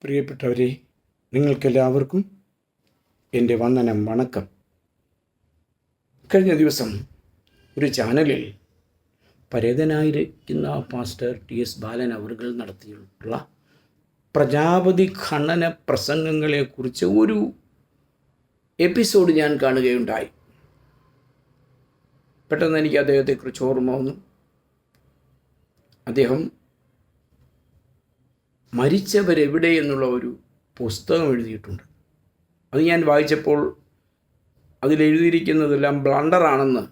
പ്രിയപ്പെട്ടവരെ, നിങ്ങൾക്കെല്ലാവർക്കും എൻ്റെ വന്ദനം, വണക്കം. കഴിഞ്ഞ ദിവസം ഒരു ചാനലിൽ പരേതനായിരിക്കുന്ന പാസ്റ്റർ TS ബാലൻ അവറുകൾ നടത്തിയിട്ടുള്ള പ്രജാപതി ഖണ്ഡന പ്രസംഗങ്ങളെക്കുറിച്ച് ഒരു എപ്പിസോഡ് ഞാൻ കാണുകയുണ്ടായി. പെട്ടെന്ന് എനിക്ക് അദ്ദേഹത്തെക്കുറിച്ച് ഓർമ്മ വന്നു. അദ്ദേഹം മരിച്ചവരെവിടെ എന്നുള്ള ഒരു പുസ്തകം എഴുതിയിട്ടുണ്ട്. അത് ഞാൻ വായിച്ചപ്പോൾ അതിലെഴുതിയിരിക്കുന്നതെല്ലാം ബ്ലണ്ടറാണെന്ന്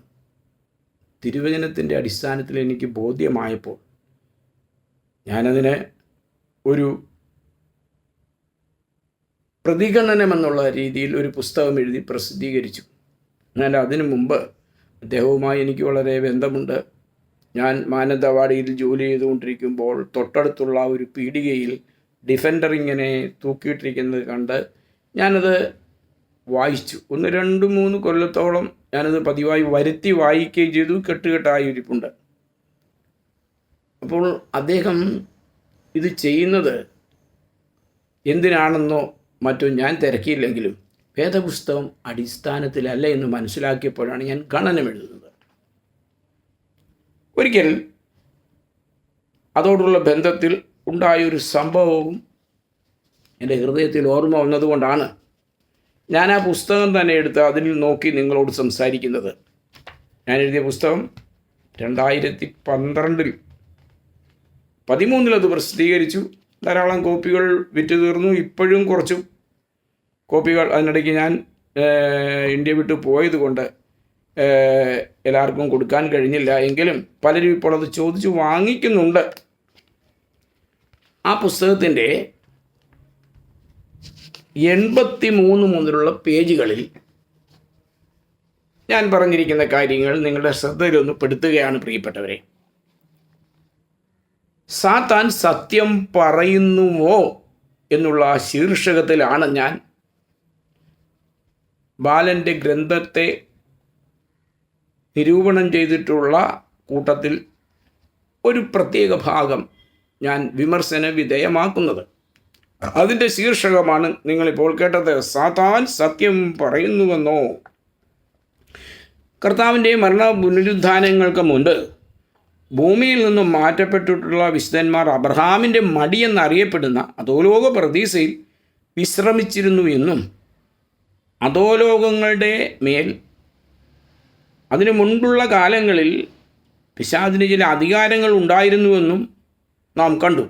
തിരുവചനത്തിൻ്റെ അടിസ്ഥാനത്തിൽ എനിക്ക് ബോധ്യമായപ്പോൾ ഞാനതിനെ ഒരു പ്രതിഗണനമെന്നുള്ള രീതിയിൽ ഒരു പുസ്തകം എഴുതി പ്രസിദ്ധീകരിച്ചു. എന്നാൽ അതിനു മുമ്പ് അദ്ദേഹവുമായി എനിക്ക് വളരെ ബന്ധമുണ്ട്. ഞാൻ മാനന്തവാടിയിൽ ജോലി ചെയ്തുകൊണ്ടിരിക്കുമ്പോൾ തൊട്ടടുത്തുള്ള ഒരു പീടികയിൽ ഡിഫൻഡർ ഇങ്ങനെ തൂക്കിയിട്ടിരിക്കുന്നത് കണ്ട് ഞാനത് വായിച്ചു. 1-2-3 കൊല്ലത്തോളം ഞാനത് പതിവായി വരുത്തി വായിക്കുകയും ചെയ്തു. കെട്ടുകെട്ടായി ഇരിപ്പുണ്ട്. അപ്പോൾ അദ്ദേഹം ഇത് ചെയ്യുന്നത് എന്തിനാണെന്നോ മറ്റോ ഞാൻ തിരക്കിയില്ലെങ്കിലും വേദപുസ്തകം അടിസ്ഥാനത്തിലല്ല എന്ന് മനസ്സിലാക്കിയപ്പോഴാണ് ഞാൻ ഖണ്ഡനം എഴുതുന്നത്. ഒരിക്കൽ അതോടുള്ള ബന്ധത്തിൽ ഉണ്ടായൊരു സംഭവവും എൻ്റെ ഹൃദയത്തിൽ ഓർമ്മ വന്നതുകൊണ്ടാണ് ഞാൻ ആ പുസ്തകം തന്നെ എടുത്ത് അതിൽ നോക്കി നിങ്ങളോട് സംസാരിക്കുന്നത്. ഞാൻ എഴുതിയ പുസ്തകം 2013 അത് പ്രസിദ്ധീകരിച്ചു. ധാരാളം കോപ്പികൾ വിറ്റ് തീർന്നു. ഇപ്പോഴും കുറച്ച് കോപ്പികൾ, അതിനിടയ്ക്ക് ഞാൻ ഇന്ത്യ വിട്ടു പോയതുകൊണ്ട് എല്ലാവർക്കും കൊടുക്കാൻ കഴിഞ്ഞില്ല. എങ്കിലും പലരും ഇപ്പോൾ അത് ചോദിച്ചു വാങ്ങിക്കുന്നുണ്ട്. ആ പുസ്തകത്തിൻ്റെ 83 മുതലുള്ള പേജുകളിൽ ഞാൻ പറഞ്ഞിരിക്കുന്ന കാര്യങ്ങൾ നിങ്ങളുടെ ശ്രദ്ധയിലൊന്ന് പെടുത്തുകയാണ് പ്രിയപ്പെട്ടവരെ. സാത്താൻ സത്യം പറയുന്നുവോ എന്നുള്ള ശീർഷകത്തിലാണ് ഞാൻ ബാലൻ്റെ ഗ്രന്ഥത്തെ നിരൂപണം ചെയ്തിട്ടുള്ള കൂട്ടത്തിൽ ഒരു പ്രത്യേക ഭാഗം ഞാൻ വിമർശന വിധേയമാക്കുന്നത്. അതിൻ്റെ ശീർഷകമാണ് നിങ്ങളിപ്പോൾ കേട്ടത്. സാത്താൻ സത്യം പറയുന്നുവെന്നോ? കർത്താവിൻ്റെ മരണ പുനരുദ്ധാനങ്ങൾക്ക് മുൻപ് ഭൂമിയിൽ നിന്നും മാറ്റപ്പെട്ടിട്ടുള്ള വിശുദ്ധന്മാർ അബ്രഹാമിൻ്റെ മടി എന്നറിയപ്പെടുന്ന അധോലോക പ്രതീസയിൽ വിശ്രമിച്ചിരുന്നു എന്നും അധോലോകങ്ങളുടെ മേൽ അതിനു മുൻപുള്ള കാലങ്ങളിൽ പിശാചിന് ചില അധികാരങ്ങൾ ഉണ്ടായിരുന്നുവെന്നും നാം കണ്ടു.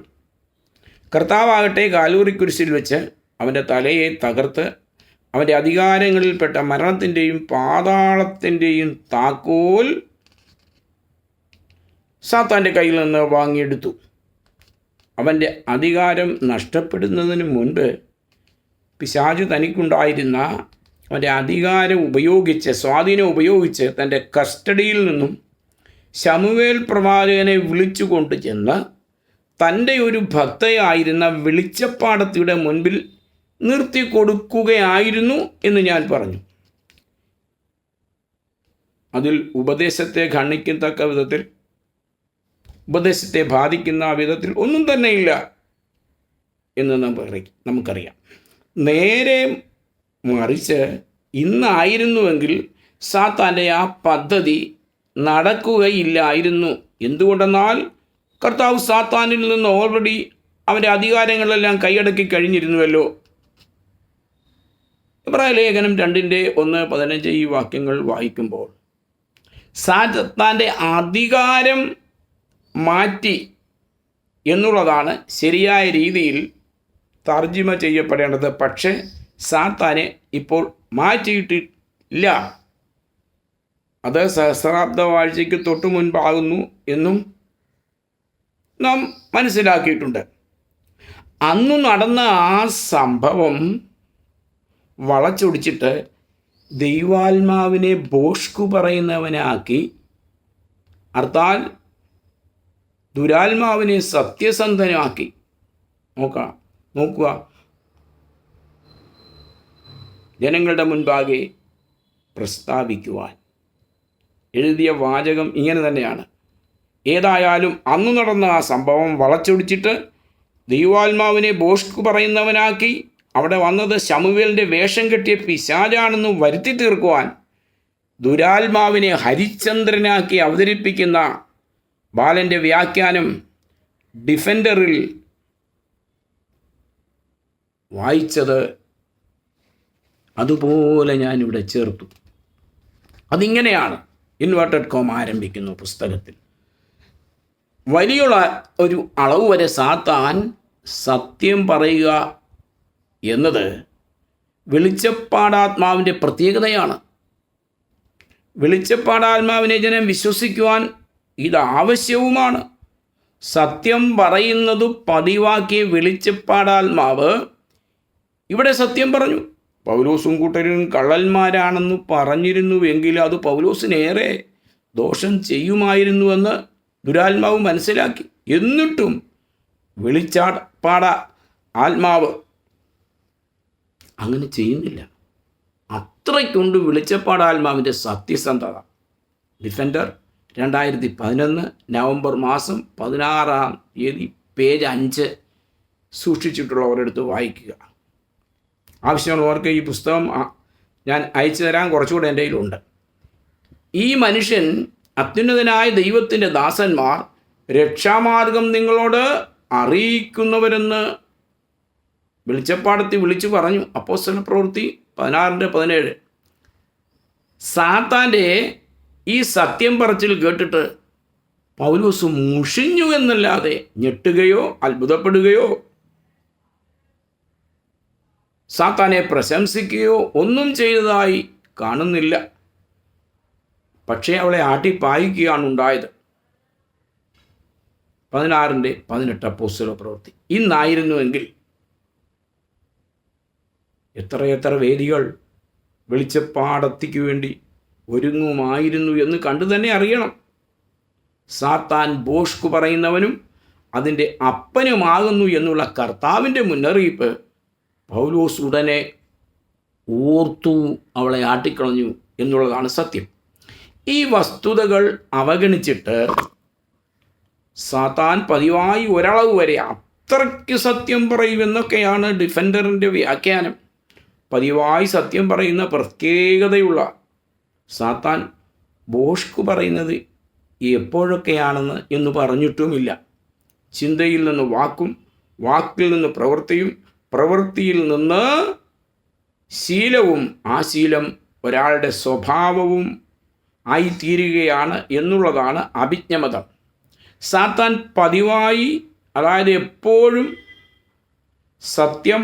കർത്താവാകട്ടെ കാൽവറിക്കുരിശിൽ വെച്ച് അവൻ്റെ തലയെ തകർത്ത് അവൻ്റെ അധികാരങ്ങളിൽപ്പെട്ട മരണത്തിൻ്റെയും പാതാളത്തിൻ്റെയും താക്കോൽ സാത്താൻ്റെ കയ്യിൽ നിന്ന് വാങ്ങിയെടുത്തു. അവൻ്റെ അധികാരം നഷ്ടപ്പെടുന്നതിന് മുൻപ് പിശാച് തനിക്കുണ്ടായിരുന്ന അവൻ്റെ അധികാരം ഉപയോഗിച്ച്, സ്വാധീനം ഉപയോഗിച്ച് തൻ്റെ കസ്റ്റഡിയിൽ നിന്നും ശമൂവേൽ പ്രവാചകനെ വിളിച്ചു കൊണ്ട് ചെന്ന് തൻ്റെ ഒരു ഭക്തയായിരുന്ന വെളിച്ചപ്പാടത്തിയുടെ മുൻപിൽ നിർത്തി കൊടുക്കുകയായിരുന്നു എന്ന് ഞാൻ പറഞ്ഞു. അതിൽ ഉപദേശത്തെ ഖണ്ഡിക്കത്തക്ക വിധത്തിൽ, ഉപദേശത്തെ ബാധിക്കുന്ന വിധത്തിൽ ഒന്നും തന്നെയില്ല എന്ന് നമുക്കറിയാം. നേരെ മറിച്ച് ഇന്നായിരുന്നുവെങ്കിൽ സാത്താൻ്റെ ആ പദ്ധതി നടക്കുകയില്ലായിരുന്നു. എന്തുകൊണ്ടെന്നാൽ കർത്താവ് സാത്താനിൽ നിന്ന് ഓൾറെഡി അവൻ്റെ അധികാരങ്ങളെല്ലാം കൈയടക്കി കഴിഞ്ഞിരുന്നുവല്ലോ. ഇബ്രായ ലേഖനം 2:1-15 ഈ വാക്യങ്ങൾ വായിക്കുമ്പോൾ സാത്താൻ്റെ അധികാരം മാറ്റി എന്നുള്ളതാണ് ശരിയായ രീതിയിൽ തർജ്ജിമ ചെയ്യപ്പെടേണ്ടത്. പക്ഷേ സാത്താനെ ഇപ്പോൾ മാറ്റിയിട്ടില്ല. അത് സഹസ്രാബ്ദ വാഴ്ചയ്ക്ക് തൊട്ടു മുൻപാകുന്നു എന്നും നാം മനസ്സിലാക്കിയിട്ടുണ്ട്. അന്നു നടന്ന ആ സംഭവം വളച്ചൊടിച്ചിട്ട് ദൈവാത്മാവിനെ ഭോഷ്കു പറയുന്നവനാക്കി, അർത്ഥാൽ ദുരാത്മാവിനെ സത്യസന്ധനാക്കി. നോക്കുക, ജനങ്ങളുടെ മുൻപാകെ പ്രസ്താവിക്കുവാൻ എഴുതിയ വാചകം ഇങ്ങനെ തന്നെയാണ്. ഏതായാലും അന്നു നടന്ന ആ സംഭവം വളച്ചൊടിച്ചിട്ട് ദൈവാത്മാവിനെ ഭോഷ്ക് പറയുന്നവനാക്കി അവിടെ വന്നത് ശമൂവേലിൻ്റെ വേഷം കെട്ടിയ പിശാചാണെന്ന് വരുത്തി തീർക്കുവാൻ ദുരാത്മാവിനെ ഹരിചന്ദ്രനാക്കി അവതരിപ്പിക്കുന്ന ബാലൻ്റെ വ്യാഖ്യാനം ഡിഫൻഡറിൽ വായിച്ചത് അതുപോലെ ഞാനിവിടെ ചേർത്തു. അതിങ്ങനെയാണ് ഇൻവേർട്ടഡ് കോമ ആരംഭിക്കുന്നു പുസ്തകത്തിൽ. വലിയുള്ള ഒരു അളവ് വരെ സാത്താൻ സത്യം പറയുക എന്നത് വെളിച്ചപ്പാടാത്മാവിൻ്റെ പ്രത്യേകതയാണ്. വെളിച്ചപ്പാടാത്മാവിനെ ജനം വിശ്വസിക്കുവാൻ ഇത് ആവശ്യവുമാണ്. സത്യം പറയുന്നത് പതിവാക്കിയ വെളിച്ചപ്പാടാത്മാവ് ഇവിടെ സത്യം പറഞ്ഞു. പൗലോസും കൂട്ടരും കള്ളന്മാരാണെന്ന് പറഞ്ഞിരുന്നുവെങ്കിൽ അത് പൗലോസിനേറെ ദോഷം ചെയ്യുമായിരുന്നുവെന്ന് ദുരാത്മാവ് മനസ്സിലാക്കി. എന്നിട്ടും വെളിച്ചപ്പാട ആത്മാവ് അങ്ങനെ ചെയ്യുന്നില്ല. അത്രയ്ക്കുണ്ട് വെളിച്ചപ്പാടാത്മാവിൻ്റെ സത്യസന്ധത. ഡിഫൻഡർ 2011 നവംബർ മാസം 16 പേജ് 5 സൂക്ഷിച്ചിട്ടുള്ളവരെടുത്ത് വായിക്കുക. ആവശ്യമുള്ളവർക്ക് ഈ പുസ്തകം ഞാൻ അയച്ചു തരാൻ കുറച്ചുകൂടെ എൻ്റെ കയ്യിലുണ്ട്. ഈ മനുഷ്യൻ അത്യുന്നതനായ ദൈവത്തിൻ്റെ ദാസന്മാർ രക്ഷാമാർഗം നിങ്ങളോട് അറിയിക്കുന്നവരെന്ന് വെളിച്ചപ്പാടത്തിൽ വിളിച്ചു പറഞ്ഞു. അപ്പോസ്തലപ്രവൃത്തി 16:17. സാത്താൻ്റെ ഈ സത്യം പറച്ചിൽ കേട്ടിട്ട് പൗലോസ് മുഷിഞ്ഞു എന്നല്ലാതെ ഞെട്ടുകയോ അത്ഭുതപ്പെടുകയോ സാത്താനെ പ്രശംസിക്കുകയോ ഒന്നും ചെയ്തതായി കാണുന്നില്ല. പക്ഷേ അവളെ ആട്ടിപ്പായിക്കുകയാണ് ഉണ്ടായത്. 16:18 അപ്പോസ്തലപ്രവൃത്തി. ഇന്നായിരുന്നുവെങ്കിൽ എത്രയെത്ര വേദികൾ വെളിച്ചപ്പാടത്തിക്ക് വേണ്ടി ഒരുങ്ങുമായിരുന്നു എന്ന് കണ്ടു തന്നെ അറിയണം. സാത്താൻ ഭോഷ്ക് പറയുന്നവനും അതിൻ്റെ അപ്പനുമാകുന്നു എന്നുള്ള കർത്താവിൻ്റെ മുന്നറിയിപ്പ് പൗലോസ് ഉടനെ ഓർത്തു അവളെ ആട്ടിക്കളഞ്ഞു എന്നുള്ളതാണ് സത്യം. ഈ വസ്തുതകൾ അവഗണിച്ചിട്ട് സാത്താൻ പതിവായി ഒരളവ് വരെ അത്രയ്ക്ക് സത്യം പറയുമെന്നൊക്കെയാണ് ഡിഫൻഡറിൻ്റെ വ്യാഖ്യാനം. പതിവായി സത്യം പറയുന്ന പ്രത്യേകതയുള്ള സാത്താൻ ഭോഷ്ക് പറയുന്നത് എപ്പോഴൊക്കെയാണെന്ന് എന്ന് പറഞ്ഞിട്ടുമില്ല. ചിന്തയിൽ നിന്ന് വാക്കും, വാക്കിൽ നിന്ന് പ്രവൃത്തിയും, പ്രവൃത്തിയിൽ നിന്ന് ശീലവും, ആ ശീലം ഒരാളുടെ സ്വഭാവവും ആയിത്തീരുകയാണ് എന്നുള്ളതാണ് അഭിജ്ഞമതം. സാത്താൻ പതിവായി, അതായത് എപ്പോഴും സത്യം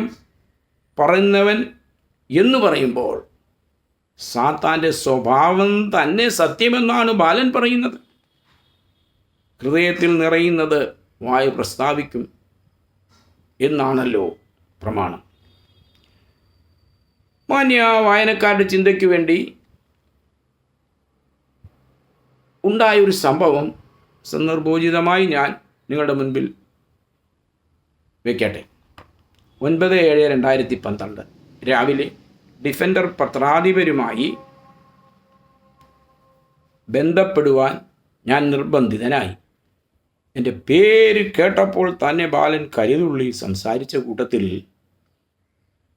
പറയുന്നവൻ എന്ന് പറയുമ്പോൾ സാത്താൻ്റെ സ്വഭാവം തന്നെ സത്യമെന്നാണ് ബാലൻ പറയുന്നത്. ഹൃദയത്തിൽ നിറയുന്നത് വായ പ്രസ്താവിക്കും എന്നാണല്ലോ പ്രമാണം. മാന്യ വായനക്കാരുടെ ചിന്തയ്ക്ക് വേണ്ടി ഉണ്ടായൊരു സംഭവം സന്ദർഭോചിതമായി ഞാൻ നിങ്ങളുടെ മുൻപിൽ വയ്ക്കട്ടെ. 9/7/2012 രാവിലെ ഡിഫൻഡർ പത്രാധിപരുമായി ബന്ധപ്പെടുവാൻ ഞാൻ നിർബന്ധിതനായി. എൻ്റെ പേര് കേട്ടപ്പോൾ തന്നെ ബാലൻ കരുതുള്ളി സംസാരിച്ച കൂട്ടത്തിൽ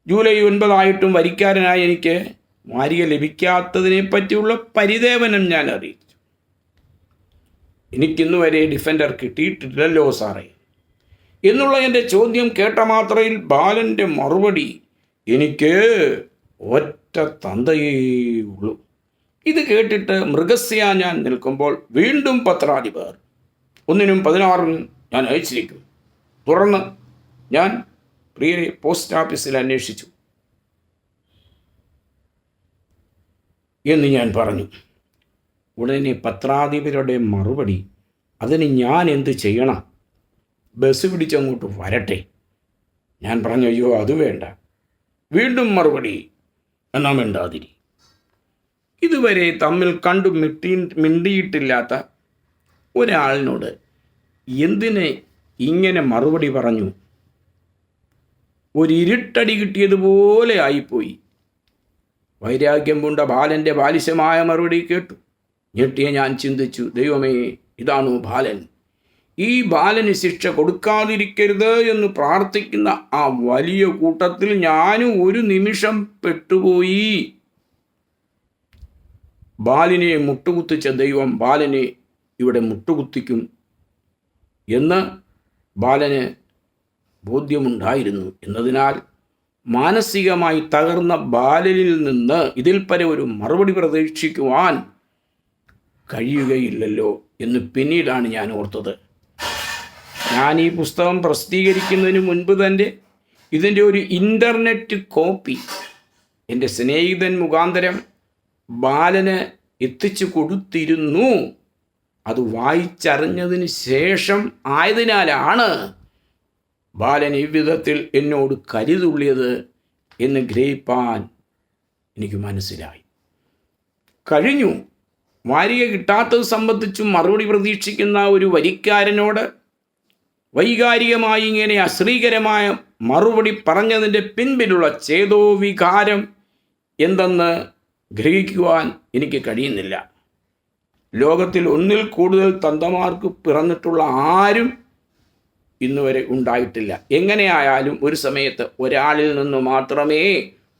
ജൂലൈ 9 വരിക്കാരനായി എനിക്ക് വാരിക ലഭിക്കാത്തതിനെ പറ്റിയുള്ള പരിദേവനം ഞാൻ അറിയിച്ചു. എനിക്കിന്നു വരെ ഡിഫൻഡർ കിട്ടിയിട്ടില്ലല്ലോ സാറേ എന്നുള്ള എൻ്റെ ചോദ്യം കേട്ട മാത്രയിൽ ബാലൻ്റെ മറുപടി എനിക്ക് ഒറ്റ തന്തയേ ഉള്ളൂ. ഇത് കേട്ടിട്ട് മൃഗസ്യ ഞാൻ നിൽക്കുമ്പോൾ വീണ്ടും പത്രാധിപർ 1-16 ഞാൻ അയച്ചിരിക്കും. തുടർന്ന് ഞാൻ പ്രിയരെ പോസ്റ്റ് ഓഫീസിൽ അന്വേഷിച്ചു എന്ന് ഞാൻ പറഞ്ഞു. ഉടനെ പത്രാധിപരുടെ മറുപടി, അതിന് ഞാൻ എന്ത് ചെയ്യണം? ബസ് പിടിച്ചങ്ങോട്ട് വരട്ടെ. ഞാൻ പറഞ്ഞു, അയ്യോ അത് വേണ്ട. വീണ്ടും മറുപടി, എന്നാ മിണ്ടാതിരി. ഇതുവരെ തമ്മിൽ കണ്ടു മിണ്ടിയിട്ടില്ലാത്ത ഒരാളിനോട് എന്തിനെ ഇങ്ങനെ മറുപടി പറഞ്ഞു? ഒരിരുട്ടടി കിട്ടിയതുപോലെ ആയിപ്പോയി. വൈരാഗ്യം പൂണ്ട ബാലൻ്റെ ബാലിശമായ മറുപടി കേട്ടു ഞെട്ടിയ ഞാൻ ചിന്തിച്ചു, ദൈവമേ, ഇതാണോ ബാലൻ? ഈ ബാലന് ശിക്ഷ കൊടുക്കാതിരിക്കരുത് എന്ന് പ്രാർത്ഥിക്കുന്ന ആ വലിയ കൂട്ടത്തിൽ ഞാനും ഒരു നിമിഷം പെട്ടുപോയി. ബാലിനെ മുട്ടുകുത്തിച്ച ദൈവം ബാലനെ ഇവിടെ മുട്ടുകുത്തിക്കും എന്ന് ബാലന് ബോധ്യമുണ്ടായിരുന്നു എന്നതിനാൽ മാനസികമായി തകർന്ന ബാലനിൽ നിന്ന് ഇതിൽ പരം ഒരു മറുപടി പ്രതീക്ഷിക്കുവാൻ കഴിയുകയില്ലല്ലോ എന്ന് പിന്നീടാണ് ഞാൻ ഓർത്തത്. ഞാൻ ഈ പുസ്തകം പ്രസിദ്ധീകരിക്കുന്നതിന് മുൻപ് തന്നെ ഇതിൻ്റെ ഒരു ഇൻ്റർനെറ്റ് കോപ്പി എൻ്റെ സ്നേഹിതൻ മുഖാന്തരം ബാലന് എത്തിച്ചു കൊടുത്തിരുന്നു. അത് വായിച്ചറിഞ്ഞതിന് ശേഷം ആയതിനാലാണ് ബാലൻ ഈ വിധത്തിൽ എന്നോട് കരുതുള്ളിയത് എന്ന് ഗ്രഹിപ്പാൻ എനിക്ക് മനസ്സിലായി. കഴിഞ്ഞു. വാരിക കിട്ടാത്തത് സംബന്ധിച്ചും മറുപടി പ്രതീക്ഷിക്കുന്ന ഒരു വരിക്കാരനോട് വൈകാരികമായി ഇങ്ങനെ അശ്രീകരമായ മറുപടി പറഞ്ഞതിൻ്റെ പിൻപിലുള്ള ചേതോവികാരം എന്തെന്ന് ഗ്രഹിക്കുവാൻ എനിക്ക് കഴിയുന്നില്ല. ലോകത്തിൽ ഒന്നിൽ കൂടുതൽ തന്തമാർക്ക് പിറന്നിട്ടുള്ള ആരും ഇന്നുവരെ ഉണ്ടായിട്ടില്ല. എങ്ങനെയായാലും ഒരു സമയത്ത് ഒരാളിൽ നിന്ന് മാത്രമേ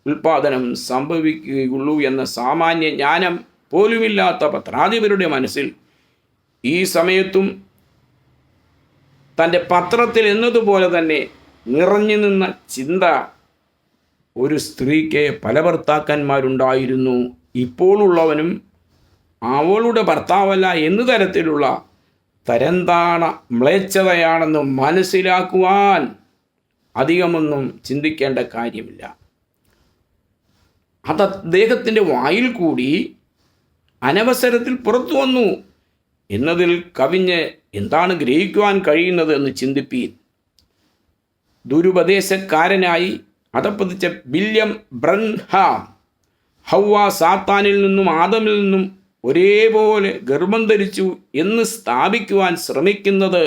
ഉൽപാദനം സംഭവിക്കുകയുള്ളൂ എന്ന സാമാന്യ ജ്ഞാനം പോലുമില്ലാത്ത പത്രാധിപരുടെ മനസ്സിൽ ഈ സമയത്തും തൻ്റെ പത്രത്തിൽ എന്നതുപോലെ തന്നെ നിറഞ്ഞു നിന്ന ചിന്ത, ഒരു സ്ത്രീക്ക് പല ഭർത്താക്കന്മാരുണ്ടായിരുന്നു, ഇപ്പോഴുള്ളവനും അവളുടെ ഭർത്താവല്ല എന്ന തരത്തിലുള്ള തരംതാണ മ്ലേച്ഛതയാണെന്ന് മനസ്സിലാക്കുവാൻ അധികമൊന്നും ചിന്തിക്കേണ്ട കാര്യമില്ല. അത് അദ്ദേഹത്തിൻ്റെ വായിൽ കൂടി അനവസരത്തിൽ പുറത്തു വന്നു എന്നതിൽ കവിഞ്ഞ് എന്താണ് ഗ്രഹിക്കുവാൻ കഴിയുന്നത് എന്ന് ചിന്തിപ്പീൻ. ദുരുപദേശക്കാരനായി അധപ്പതിച്ച വില്യം ബ്രൻഹാം ഹൗവ സാത്താനിൽ നിന്നും ആദമിൽ നിന്നും ഒരേപോലെ ഗർഭം ധരിച്ചു എന്ന് സ്ഥാപിക്കുവാൻ ശ്രമിക്കുന്നത്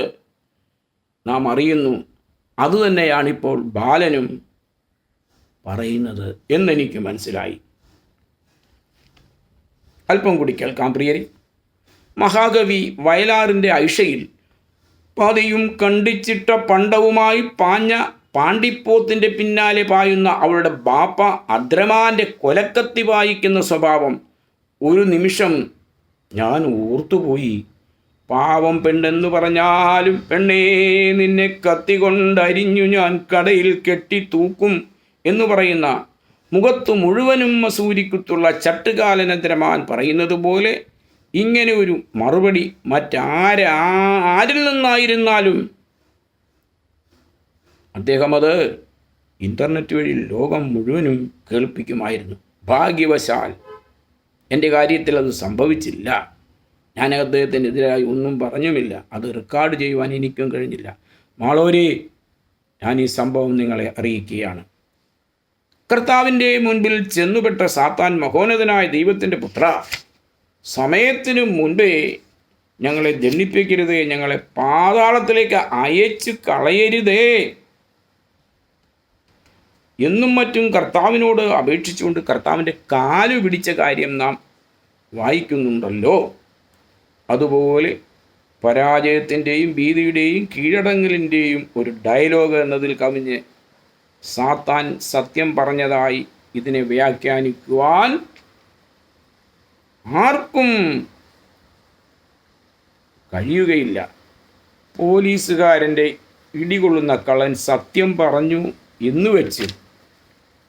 നാം അറിയുന്നു. അതുതന്നെയാണിപ്പോൾ ബാലനും പറയുന്നത് എന്നെനിക്ക് മനസ്സിലായി. അല്പം കൂടി കേൾക്കാം പ്രിയരെ. മഹാകവി വയലാറിൻ്റെ ഐഷയിൽ പതിയും കണ്ടിച്ചിട്ട പണ്ടവുമായി പാഞ്ഞ പാണ്ടിപ്പോത്തിൻ്റെ പിന്നാലെ പായുന്ന അവളുടെ ബാപ്പ അദ്രമാൻ്റെ കൊലക്കത്തി വായിക്കുന്ന സ്വഭാവം ഒരു നിമിഷം ഞാൻ ഓർത്തുപോയി. പാവം പെണ്ണെന്ന് പറഞ്ഞാലും പെണ്ണേ നിന്നെ കത്തി കൊണ്ടരിഞ്ഞു ഞാൻ കടയിൽ കെട്ടി തൂക്കും എന്ന് പറയുന്ന മുഖത്തു മുഴുവനും മസൂരിക്കുത്തുള്ള ചട്ടുകാലനദ്രമാൻ പറയുന്നത് പോലെ ഇങ്ങനെ ഒരു മറുപടി ആരിൽ നിന്നായിരുന്നാലും അദ്ദേഹം അത് ഇൻ്റർനെറ്റ് വഴി ലോകം മുഴുവനും കേൾപ്പിക്കുമായിരുന്നു. ഭാഗ്യവശാൽ എൻ്റെ കാര്യത്തിൽ അത് സംഭവിച്ചില്ല. ഞാൻ അദ്ദേഹത്തിനെതിരായി ഒന്നും പറഞ്ഞുമില്ല. അത് റെക്കോർഡ് ചെയ്യുവാൻ എനിക്കും കഴിഞ്ഞില്ല. മാളോരെ, ഞാൻ ഈ സംഭവം നിങ്ങളെ അറിയിക്കുകയാണ്. കർത്താവിൻ്റെ മുൻപിൽ ചെന്നുപെട്ട സാത്താൻ മഹോന്നതനായ ദൈവത്തിൻ്റെ പുത്ര, സമയത്തിനു മുൻപേ ഞങ്ങളെ ദണ്ഡിപ്പിക്കരുതേ, ഞങ്ങളെ പാതാളത്തിലേക്ക് അയച്ചു കളയരുതേ എന്നും മറ്റും കർത്താവിനോട് അപേക്ഷിച്ചുകൊണ്ട് കർത്താവിൻ്റെ കാലു പിടിച്ച കാര്യം നാം വായിക്കുന്നുണ്ടല്ലോ. അതുപോലെ പരാജയത്തിൻ്റെയും ഭീതിയുടെയും കീഴടങ്ങലിൻ്റെയും ഒരു ഡയലോഗ് എന്നതിൽ കവിഞ്ഞ് സാത്താൻ സത്യം പറഞ്ഞതായി ഇതിനെ വ്യാഖ്യാനിക്കുവാൻ ആർക്കും കഴിയുകയില്ല. പോലീസുകാരൻ്റെ ഇടികൊള്ളുന്ന കള്ളൻ സത്യം പറഞ്ഞു എന്ന് വെച്ച്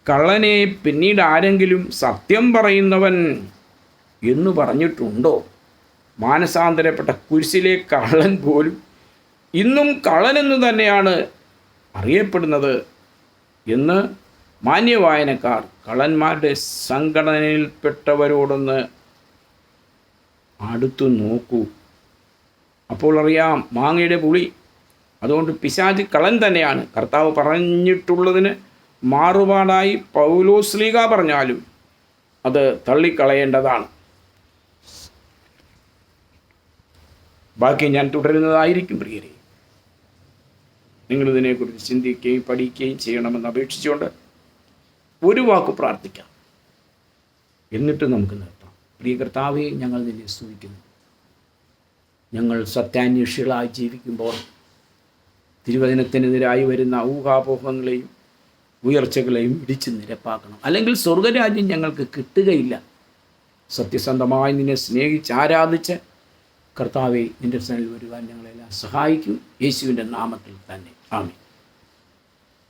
കള്ളനെ പിന്നീട് ആരെങ്കിലും സത്യം പറയുന്നവൻ എന്ന് പറഞ്ഞിട്ടുണ്ടോ? മാനസാന്തരപ്പെട്ട കുരിശിലെ കള്ളൻ പോലും ഇന്നും കള്ളനെന്ന് തന്നെയാണ് അറിയപ്പെടുന്നത് എന്ന് മാന്യവായനക്കാർ കള്ളന്മാരുടെ സംഘടനയിൽപ്പെട്ടവരോടൊന്ന് അടുത്തു നോക്കൂ. അപ്പോൾ അറിയാം മാങ്ങയുടെ പുളി. അതുകൊണ്ട് പിശാച് കള്ളൻ തന്നെയാണ്. കർത്താവ് പറഞ്ഞിട്ടുള്ളതിന് മാറുപാടായി പൗലോസ്ലീഹ പറഞ്ഞാലും അത് തള്ളിക്കളയേണ്ടതാണ്. ബാക്കി ഞാൻ തുടരുന്നതായിരിക്കും പ്രിയരെ. നിങ്ങളിതിനെക്കുറിച്ച് ചിന്തിക്കുകയും പഠിക്കുകയും ചെയ്യണമെന്ന് അപേക്ഷിച്ചുകൊണ്ട് ഒരു വാക്ക് പ്രാർത്ഥിക്കാം. എന്നിട്ട് നമുക്ക് നിർത്താം. പ്രിയ കർത്താവേ, ഞങ്ങൾ നിന്നെ സ്തുതിക്കുന്നു. ഞങ്ങൾ സത്യാന്വേഷികളായി ജീവിക്കുമ്പോൾ തിരുവചനത്തിനെതിരായി വരുന്ന ഊഹാപോഹങ്ങളെയും ഉയർച്ചകളെയും ഇടിച്ച് നിരപ്പാക്കണം. അല്ലെങ്കിൽ സ്വർഗരാജ്യം ഞങ്ങൾക്ക് കിട്ടുകയില്ല. സത്യസന്ധമായി നിന്നെ സ്നേഹിച്ച് ആരാധിച്ച് കർത്താവെ നിൻ്റെ സന്നിധിയിൽ വരുവാൻ ഞങ്ങളെല്ലാം സഹായിക്കും. യേശുവിൻ്റെ നാമത്തിൽ തന്നെ ആമേൻ.